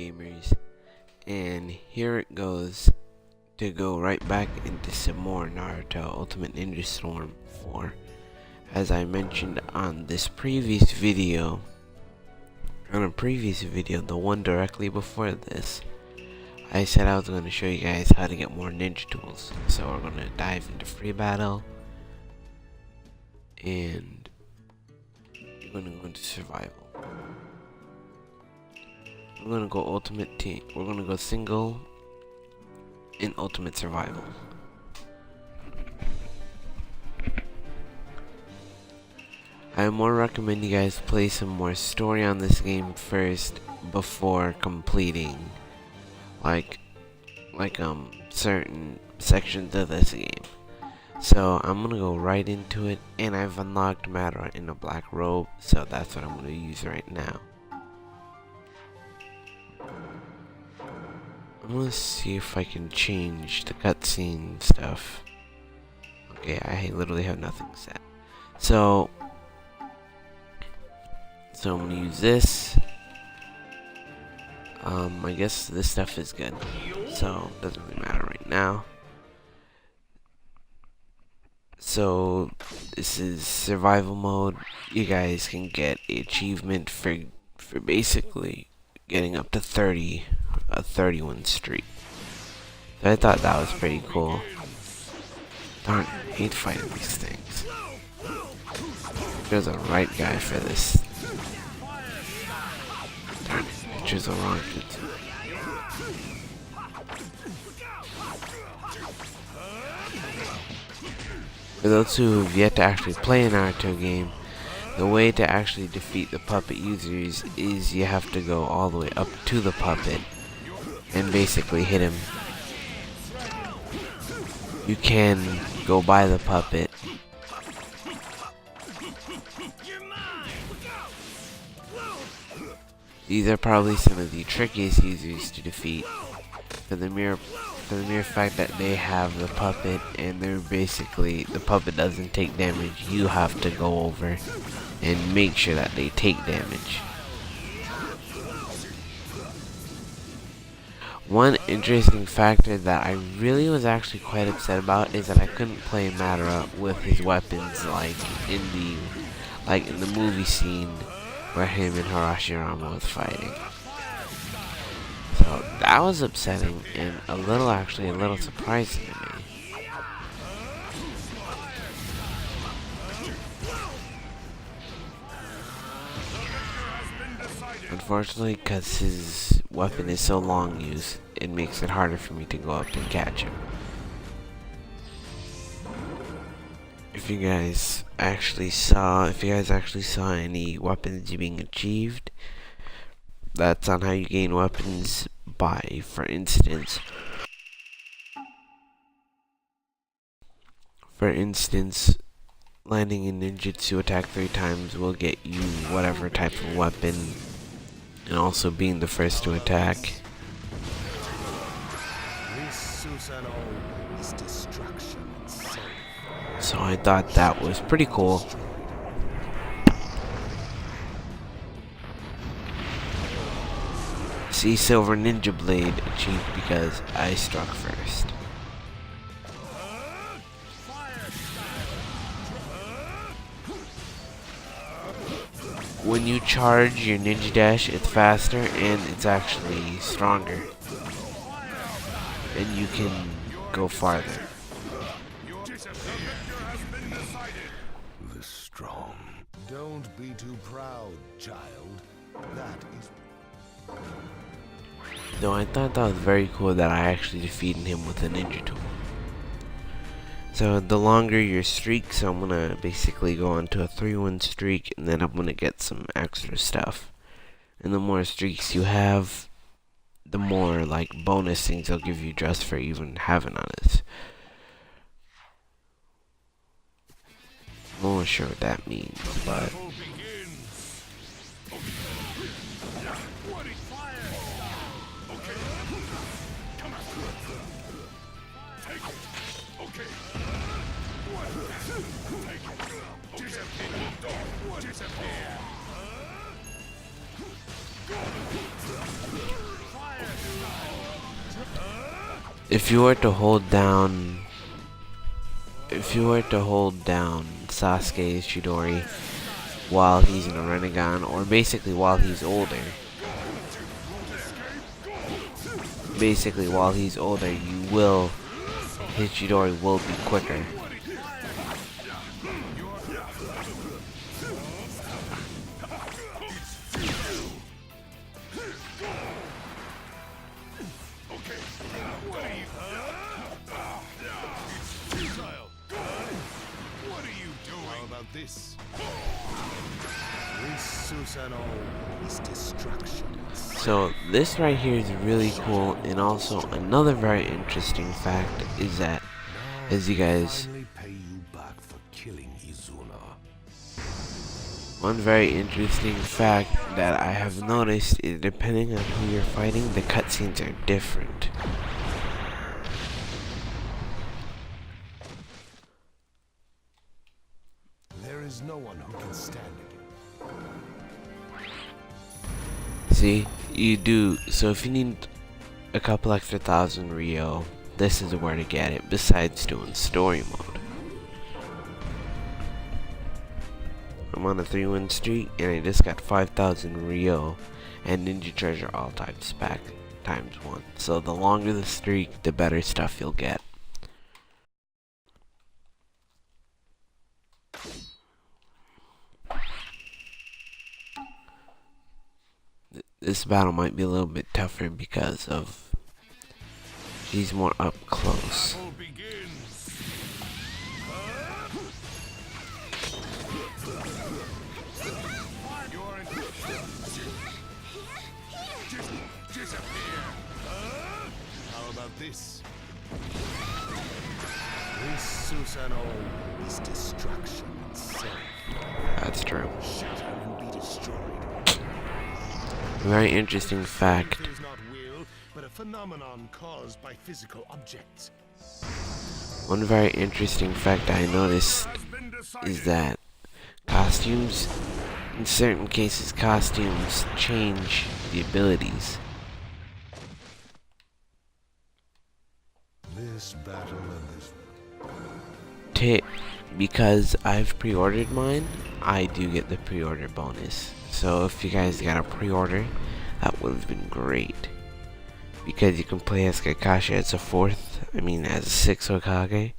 gamers, and here it goes to go right back into some more Naruto Ultimate Ninja Storm 4. As I mentioned on this previous video, the one directly before this, I said I was going to show you guys how to get more ninja tools. So we're going to dive into free battle, and we're going to go into survival. We're going to go ultimate team. We're going to go single in ultimate survival. I more recommend you guys play some more story on this game first before completing certain sections of this game. So I'm gonna go right into it, and I've unlocked Madara in a black robe, so that's what I'm gonna use right now. I'm gonna see if I can change the cutscene stuff. Okay, I literally have nothing set. So I'm gonna use this. I guess this stuff is good, so it doesn't really matter right now. So this is survival mode. You guys can get an achievement for basically getting up to 30, a 31 streak. So I thought that was pretty cool. Darn, I hate fighting these things. There's a right guy for this. Darn it, I chose the wrong jutsu. For those who have yet to actually play a Naruto game, the way to actually defeat the puppet users is you have to go all the way up to the puppet and basically hit him. You can go by the puppet. These are probably some of the trickiest users to defeat for the mere fact that they have the puppet, and they're basically, the puppet doesn't take damage. You have to go over and make sure that they take damage. One interesting factor that I really was actually quite upset about is that I couldn't play Madara with his weapons like in the movie scene where him and Harashirama was fighting. So that was upsetting and a little surprising to me. Unfortunately, because his weapon is so long used, it makes it harder for me to go up and catch him. If you guys actually saw any weapons being achieved, that's on how you gain weapons by, for instance, landing a ninjutsu attack 3 times will get you whatever type of weapon, and also being the first to attack. This susanoo is destruction itself. So I thought that was pretty cool. See, Silver Ninja Blade achieved because I struck first. When you charge your ninja dash, it's faster and it's actually stronger, and you can go farther. The strong. Don't be too proud, child. That is. So I thought that was very cool that I actually defeated him with a ninja tool. So the longer your streak, so I'm gonna basically go on to a 3-1 streak, and then I'm gonna get some extra stuff. And the more streaks you have, the more bonus things they'll give you just for even having on it. I'm not sure what that means, but if you were to hold down, Sasuke's Chidori while he's in a Rinnegan, or basically while he's older, you will, his Chidori will be quicker. This susanoo is destruction. So this right here is really cool, and also another very interesting fact is that, as you guys, Pay you back for killing Izuna. one very interesting fact that I have noticed is depending on who you're fighting, the cutscenes are different. There is no one who can stand it. See, you do, so if you need a couple extra thousand Rio, this is where to get it, besides doing story mode. I'm on a 3-win streak, and I just got 5,000 Rio and Ninja Treasure all types back times 1. So the longer the streak, the better stuff you'll get. This battle might be a little bit tougher because of she's more up close. How about this? This susanoo is destruction itself. That's true. Shatter and be destroyed. A very interesting fact. It is not will, but a phenomenon caused by physical objects. One very interesting fact I noticed is that costumes, in certain cases, costumes change the abilities. This battle and this Tip, because I've pre-ordered mine, I do get the pre-order bonus. So if you guys got a pre-order, that would have been great. Because you can play as Kakashi as a 6th Hokage,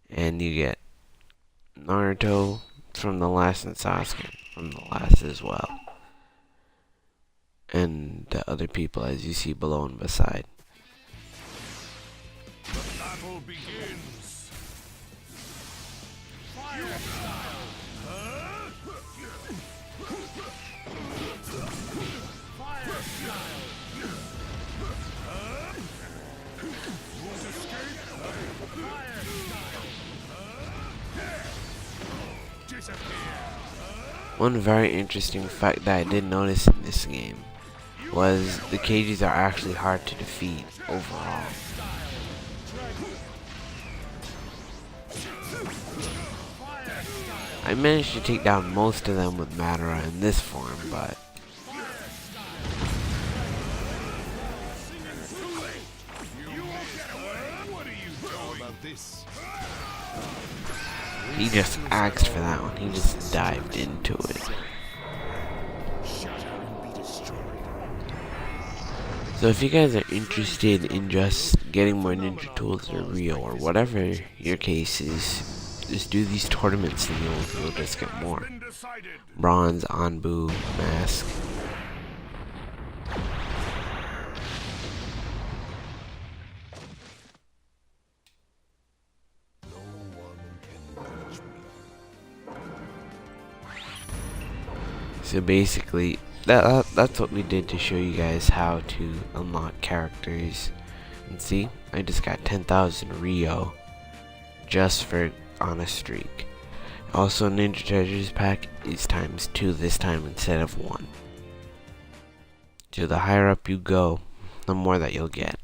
and you get Naruto from the last and Sasuke from the last as well. And the other people as you see below and beside. The battle begins. Fire style. Fire style. Won't escape. Fire style. Disappear. One very interesting fact that I did notice in this game was the cages are actually hard to defeat overall. I managed to take down most of them with Madara in this form, but he just asked for that one. He just dived into it. So if you guys are interested in just getting more ninja tools or Rio or whatever your case is, just do these tournaments and you'll just get more. Bronze, Anbu, Mask. So basically, that's what we did to show you guys how to unlock characters. And see, I just got 10,000 Rio just for on a streak. Also, Ninja Treasures pack is ×2 this time instead of 1. So the higher up you go, the more that you'll get.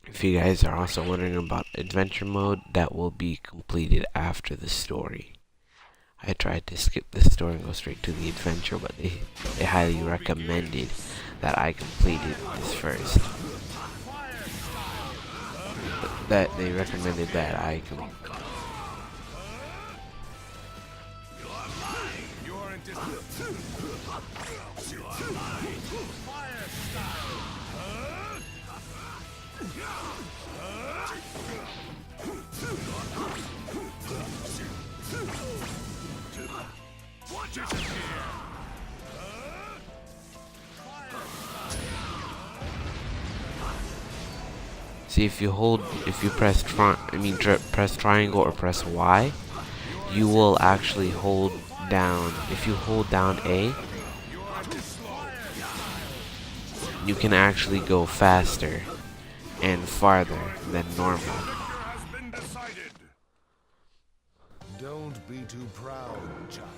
If you guys are also wondering about adventure mode, that will be completed after the story. I tried to skip the story and go straight to the adventure, but they highly recommended that I completed this first. that they recommended that I can. See, if you press press triangle or press Y, you will actually hold down. If you hold down A, you can actually go faster and farther than normal. Don't be too proud, child.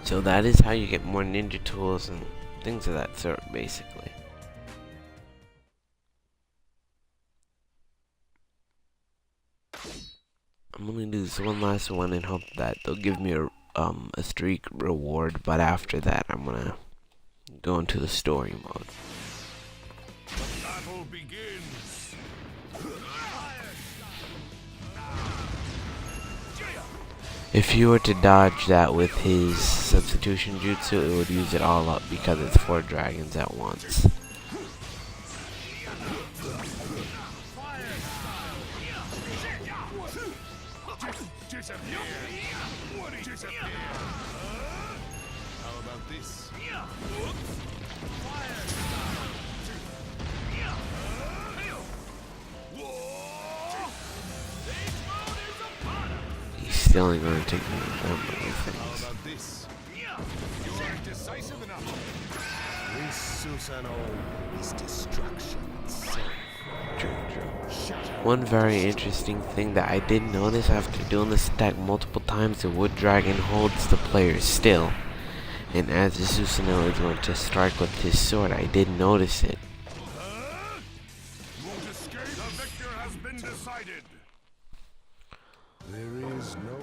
So that is how you get more ninja tools and things of that sort, basically. I'm gonna do this one last one and hope that they'll give me a streak reward, but after that I'm gonna go into the story mode. The battle begins. If you were to dodge that with his substitution jutsu, it would use it all up because it's 4 dragons at once. How about this? He's still ain't gonna take me with them many How things. about this? You aren't decisive enough. This susanoo is destruction itself. True. Shut up. One very interesting thing that I did notice after doing this attack multiple times, the wood dragon holds the player still. And as the Susanoo is going to strike with his sword, I did notice it. You won't escape. The victor has been decided. There is no.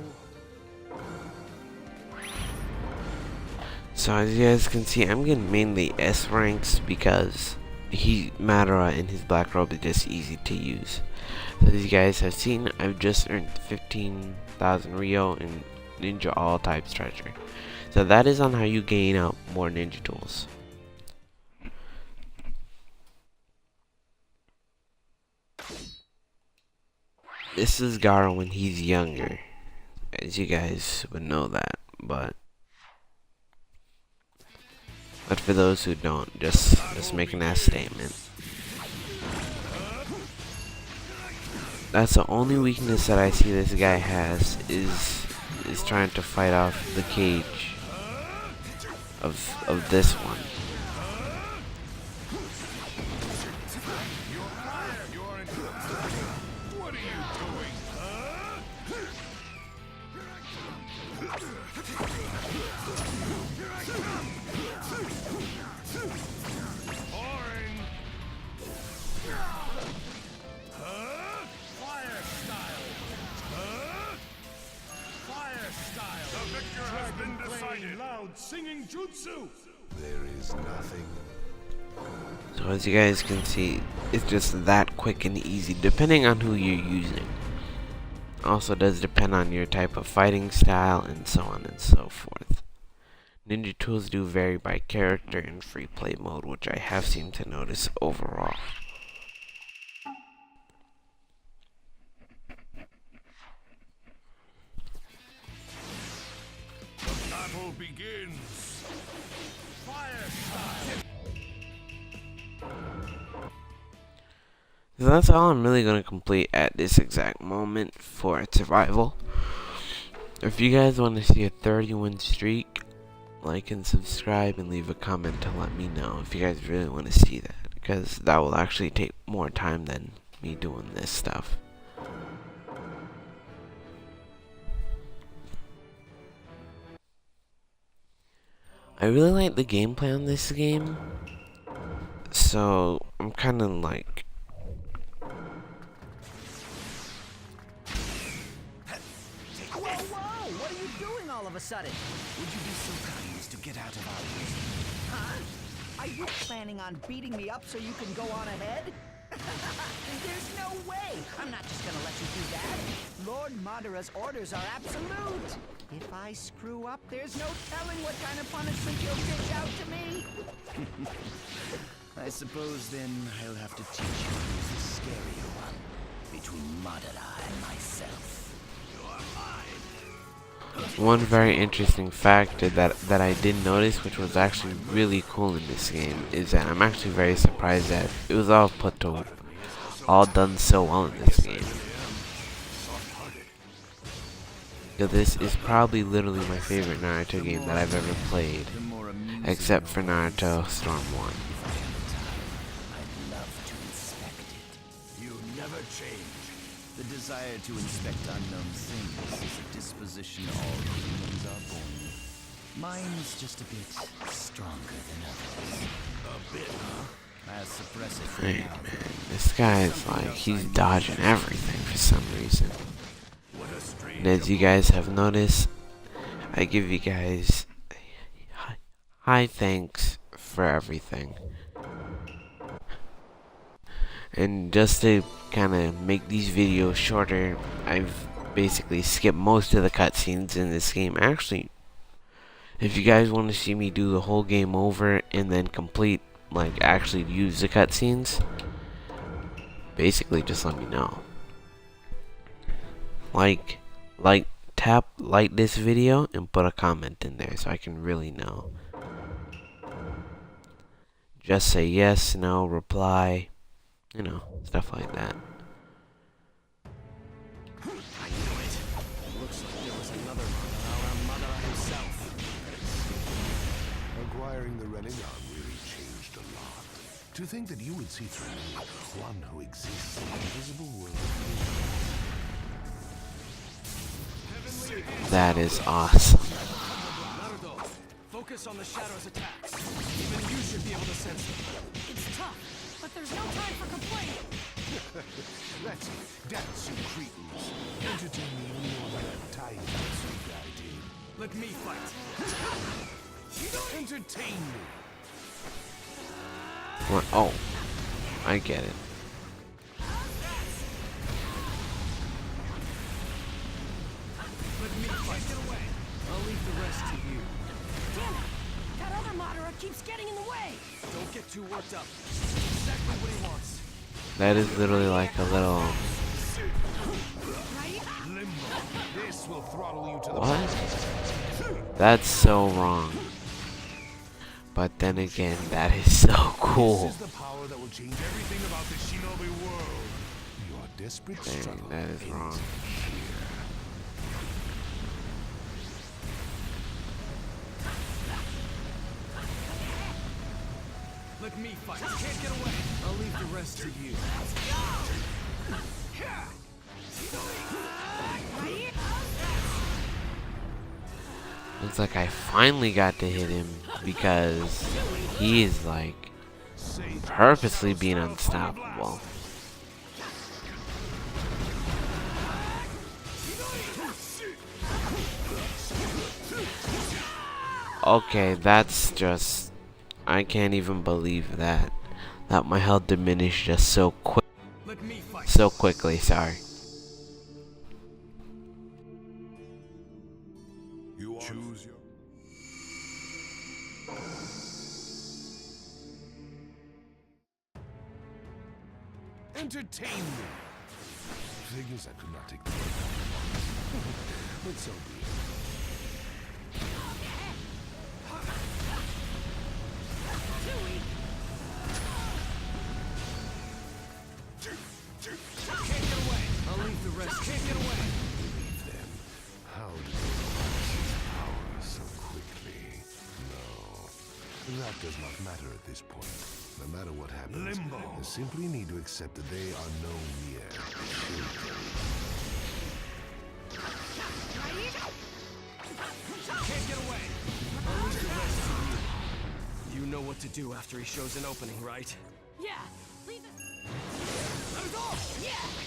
So as you guys can see, I'm getting mainly S ranks because Madara and his black robe is just easy to use. So as you guys have seen, I've just earned 15,000 Rio and Ninja all types treasure. So that is on how you gain out more ninja tools. This is Gaara when he's younger, as you guys would know that, but for those who don't, just making that statement. That's the only weakness that I see this guy has is trying to fight off the cage of this one. What are you doing? Boring. Fire style. Fire style. The victor has been decided. Loud singing jutsu. There is nothing. So as you guys can see, it's just that quick and easy, depending on who you're using. Also does depend on your type of fighting style and so on and so forth. Ninja tools do vary by character in free play mode, which I have seemed to notice overall. The battle begins. Fire style. So that's all I'm really going to complete at this exact moment for survival. If you guys want to see a 31 streak, like and subscribe and leave a comment to let me know if you guys really want to see that, because that will actually take more time than me doing this stuff. I really like the gameplay on this game, so I'm kind of like doing all of a sudden? Would you be so kind as to get out of our way? Huh? Are you planning on beating me up so you can go on ahead? There's no way! I'm not just gonna let you do that. Lord Madara's orders are absolute. If I screw up, there's no telling what kind of punishment you'll dish out to me. I suppose then I'll have to teach you who's the scarier one between Madara and myself. One very interesting fact that I did notice, which was actually really cool in this game, is that I'm actually very surprised that it was all done so well in this game. This is probably literally my favorite Naruto game that I've ever played, except for Naruto Storm 1. I'd love to inspect it. You never change. The desire to inspect unknown things is a disposition all humans are born with. Mine's just a bit stronger than others. A bit, huh? I'll suppress it for Hey now. man, this guy is like, he's dodging everything for some reason. What a strange. And as you guys have noticed, I give you guys high thanks for everything. And just to kind of make these videos shorter, I've basically skipped most of the cutscenes in this game. Actually, if you guys want to see me do the whole game over and then complete, like actually use the cutscenes, basically just let me know. Like this video and put a comment in there so I can really know. Just say yes, no, reply, you know, stuff like that. I knew it. Looks like there was another Madara himself. Acquiring the Renegon really changed a lot. To think that you would see through me, one who exists in the invisible world. That is awesome. Naruto, focus on the Shadow's attacks. Even you should be able to sense them. It's tough, but there's no time for complaining. Let's dance, you cretins. Entertain me more than that tiny sweet guy did. Let me fight. Entertain me. What? Oh, I get it. Let me fight. Get away. I'll leave the rest to you. Damn it! That other Madara keeps getting in the way. Don't get too worked up. Exactly what he wants. That is literally like a little. Right? Limbo. This will throttle you to the What? That's so wrong. But then again, that is so cool. This is the power that will change everything about the shinobi world. Your desperate struggle. Dang, that is wrong. Let me fight. You can't get away. I'll leave the rest to you. Looks like I finally got to hit him because he is like purposely being unstoppable. Okay, that's just, I can't even believe that my health diminished just so quickly, sorry. You choose your. Entertain me. Figures I could not take the but so be it. Can't get away. I'll leave the rest. Can't get away. Leave them. How did they harness his power so quickly? No, that does not matter at this point. No matter what happens, Limbo. They simply need to accept that they are no mere children. Can't get away. I'll leave the rest to you. You know what to do after he shows an opening, right? Yeah, leave it. Let it go! Yeah!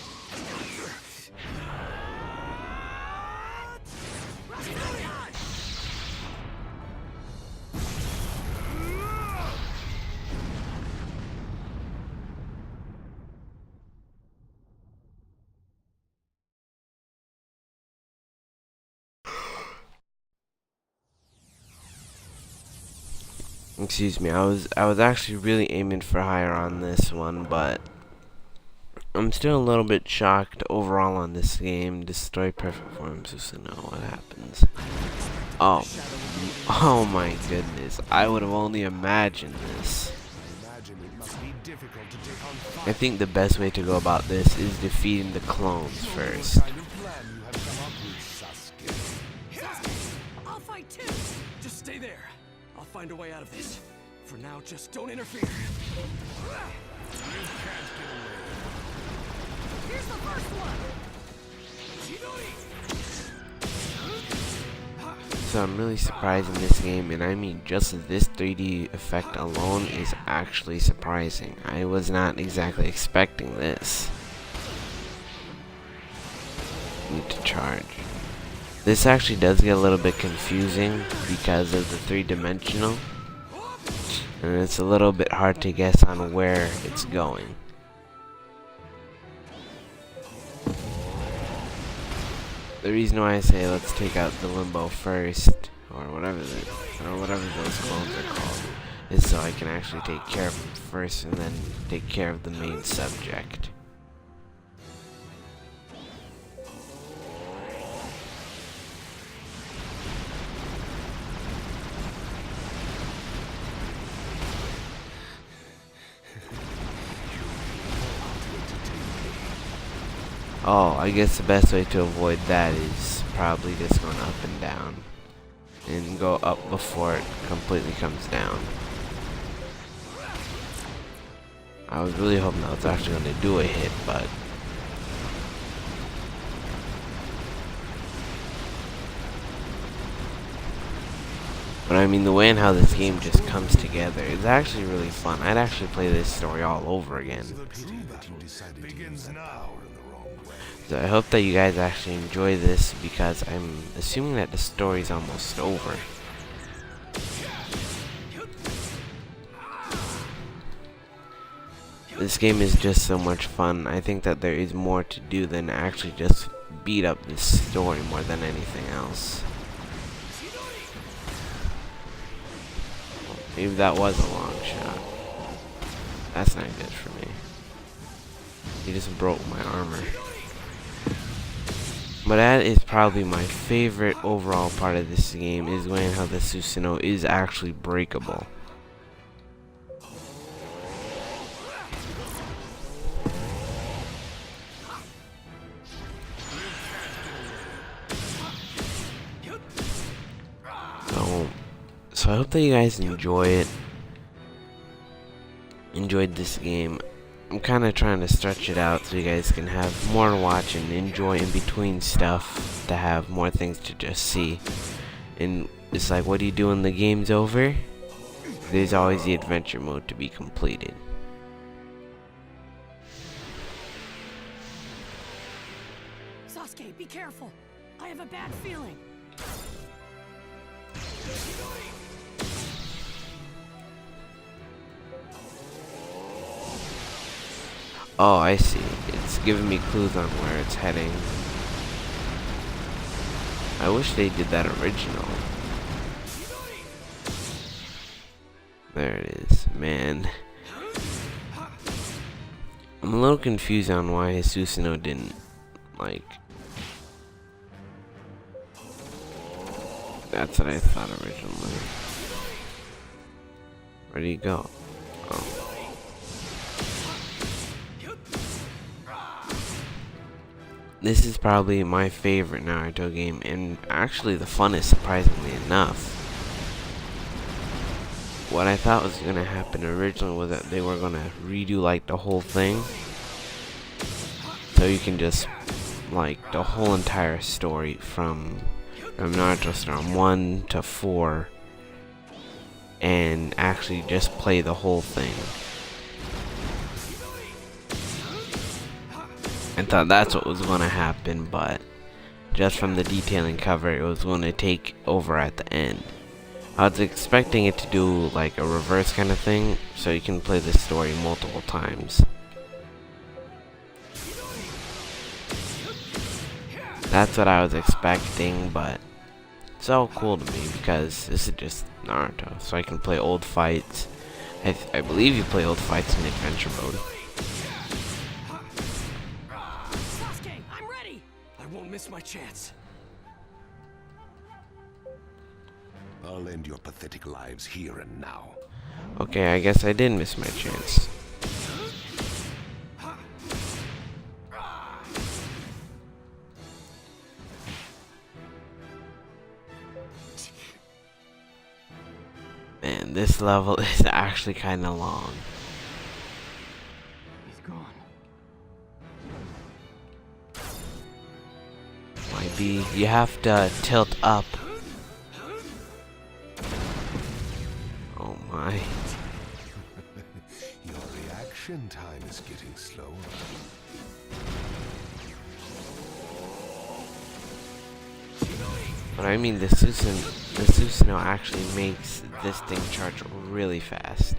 Excuse me, I was actually really aiming for higher on this one, but I'm still a little bit shocked overall on this game. Destroy perfect form, Susanoo. What happens? Oh, oh my goodness! I would have only imagined this. Imagine it must be difficult to take on fire. I think the best way to go about this is defeating the clones first. What kind of plan you have come up with, Sasuke? I'll fight too. Just stay there. I'll find a way out of this. For now, just don't interfere. Here's the first one. So I'm really surprised in this game, and I mean just this 3D effect alone is actually surprising. I was not exactly expecting this. Need to charge. This actually does get a little bit confusing because of the three-dimensional, and it's a little bit hard to guess on where it's going. The reason why I say let's take out the limbo first, or whatever those clones are called, is so I can actually take care of them first and then take care of the main subject. Oh, I guess the best way to avoid that is probably just going up and down. And go up before it completely comes down. I was really hoping that was actually going to do a hit, but... But I mean, the way and how this game just comes together is actually really fun. I'd actually play this story all over again. The pity that you decided begins now in the wrong way. So I hope that you guys actually enjoy this, because I'm assuming that the story's almost over. This game is just so much fun. I think that there is more to do than actually just beat up this story more than anything else. Maybe that was a long shot. That's not good for me. He just broke my armor. But that is probably my favorite overall part of this game, is when how the Susanoo is actually breakable. So I hope that you guys enjoy it. Enjoyed this game. I'm kind of trying to stretch it out so you guys can have more to watch and enjoy in between stuff, to have more things to just see. And it's like, what do you do when the game's over? There's always the adventure mode to be completed. Sasuke, be careful. I have a bad feeling. Oh, I see. It's giving me clues on where it's heading. I wish they did that original. There it is. Man. I'm a little confused on why his Susanoo didn't, like... That's what I thought originally. Where'd he go? Oh. This is probably my favorite Naruto game, and actually the funnest, surprisingly enough. What I thought was going to happen originally was that they were going to redo like the whole thing, so you can just like the whole entire story from Naruto Storm 1 to 4, and actually just play the whole thing. I thought that's what was going to happen, but just from the detailing cover, it was going to take over at the end. I was expecting it to do like a reverse kind of thing, so you can play this story multiple times. That's what I was expecting, but It's all cool to me because this is just Naruto, so I can play old fights. I believe you play old fights in adventure mode. Sasuke, I'm ready! I won't miss my chance. I'll end your pathetic lives here and now. Okay, I guess I did miss my chance. Man, this level is actually kind of long. He's gone. Might be you have to tilt up. Oh my. Your reaction time is getting slower. But I mean, the Susanoo actually makes this thing charge really fast.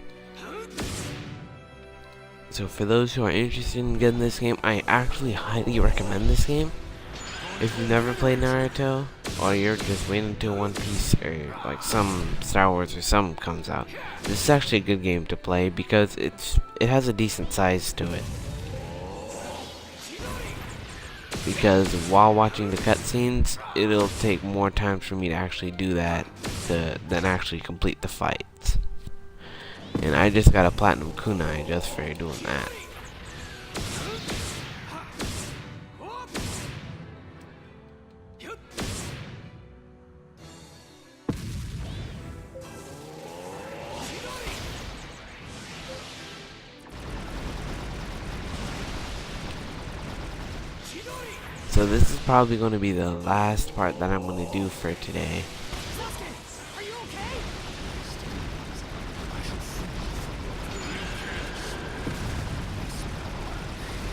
So for those who are interested in getting this game, I actually highly recommend this game. If you've never played Naruto, or you're just waiting until One Piece or like some Star Wars or some comes out, this is actually a good game to play because it has a decent size to it. Because while watching the cutscenes, it'll take more time for me to actually do that than actually complete the fights. And I just got a platinum kunai just for doing that. So this is probably going to be the last part that I'm going to do for today. Sasuke, are you okay?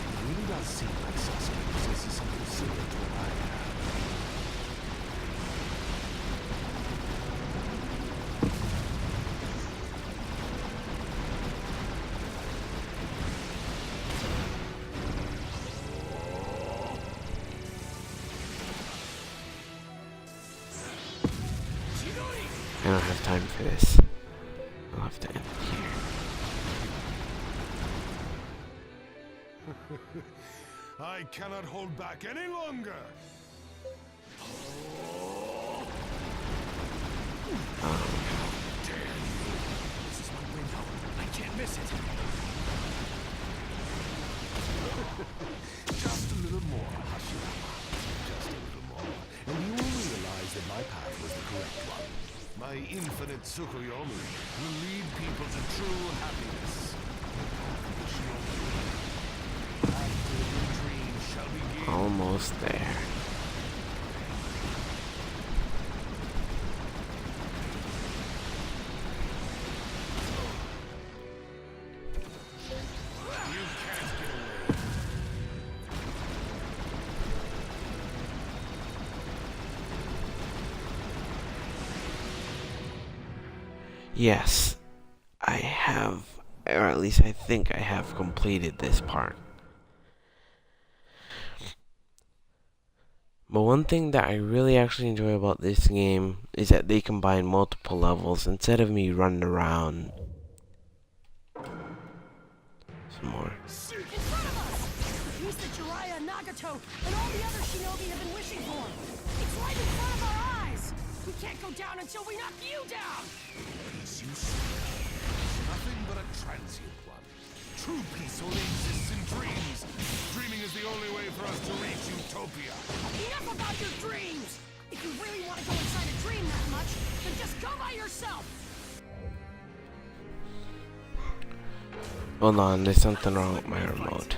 It really does seem like Sasuke possesses something similar to what I have. I don't have time for this. I'll have to end here. I cannot hold back any longer. This is my window. I can't miss it. Just a little more, Hashirama. Just a little more, and you will realize that my path was the correct one. My infinite Tsukuyomi will lead people to true happiness. After the dream shall begin. Almost there. Yes, I have, or at least I think I have completed this part. But one thing that I really actually enjoy about this game is that they combine multiple levels instead of me running around. Some more. In front of us! The piece that Jiraiya, Nagato, and all the other shinobi have been wishing for. It's right in front of our eyes! We can't go down until we knock you down! Peace you seek is nothing but a transient one. True peace only exists in dreams. Dreaming is the only way for us to reach utopia. Enough about your dreams! If you really want to go inside a dream that much, then just go by yourself! Hold on, there's something wrong with my remote.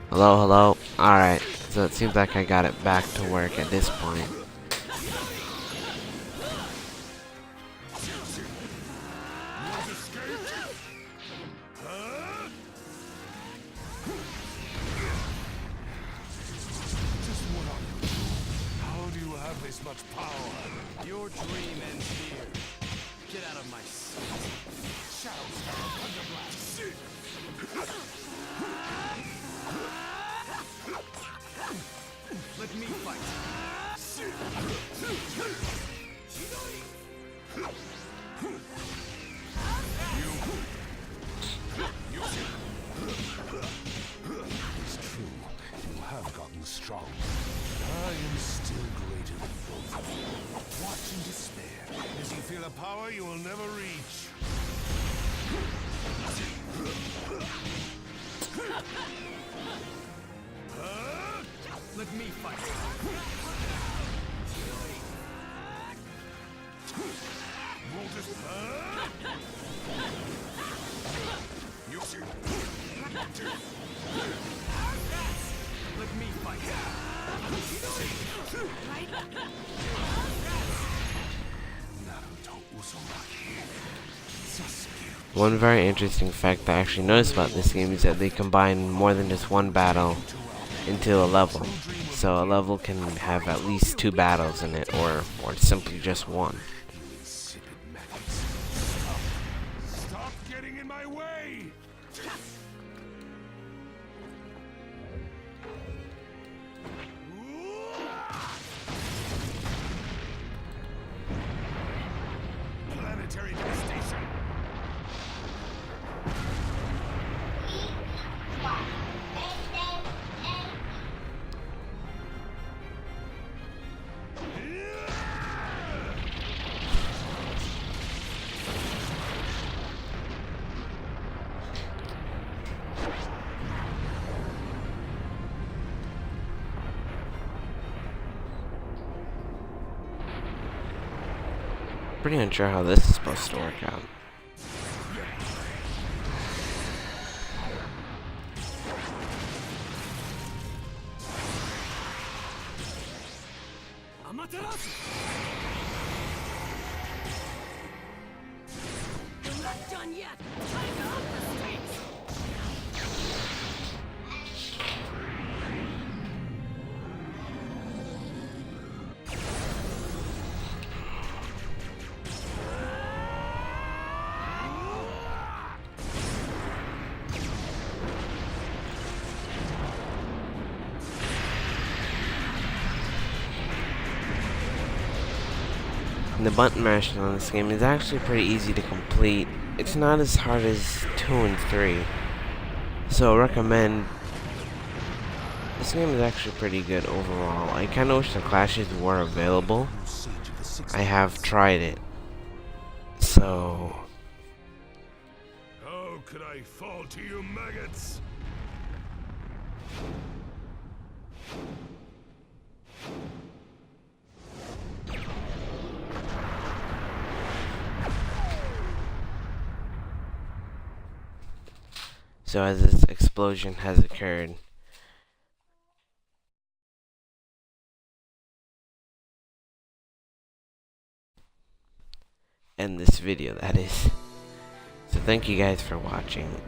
Hello, hello. Alright, so it seems like I got it back to work at this point. How do you have this much power? Your dream ends here. Get out of my sight. Shadows, Thunderblast. Let me fight. It's true. You have gotten strong. I am still greater than both of you. Watch in despair as you feel a power you will never reach. Let me fight. Let me fight. Naruto Uzumaki. Sasuke. One very interesting fact I actually noticed about this game is that they combine more than just one battle into a level. So a level can have at least 2 battles in it, or simply just one. Insipid maggots. Stop getting in my way! Planetary devastation. Pretty unsure how this is supposed to work out. Amaterasu! We're not done yet. Time to up the stakes. And the button mashing on this game is actually pretty easy to complete. It's not as hard as 2 and 3. So I recommend. This game is actually pretty good overall. I kinda wish the clashes were available. I have tried it. So How could I fall to you maggots? as this explosion has occurred, end this video, that is. So thank you guys for watching.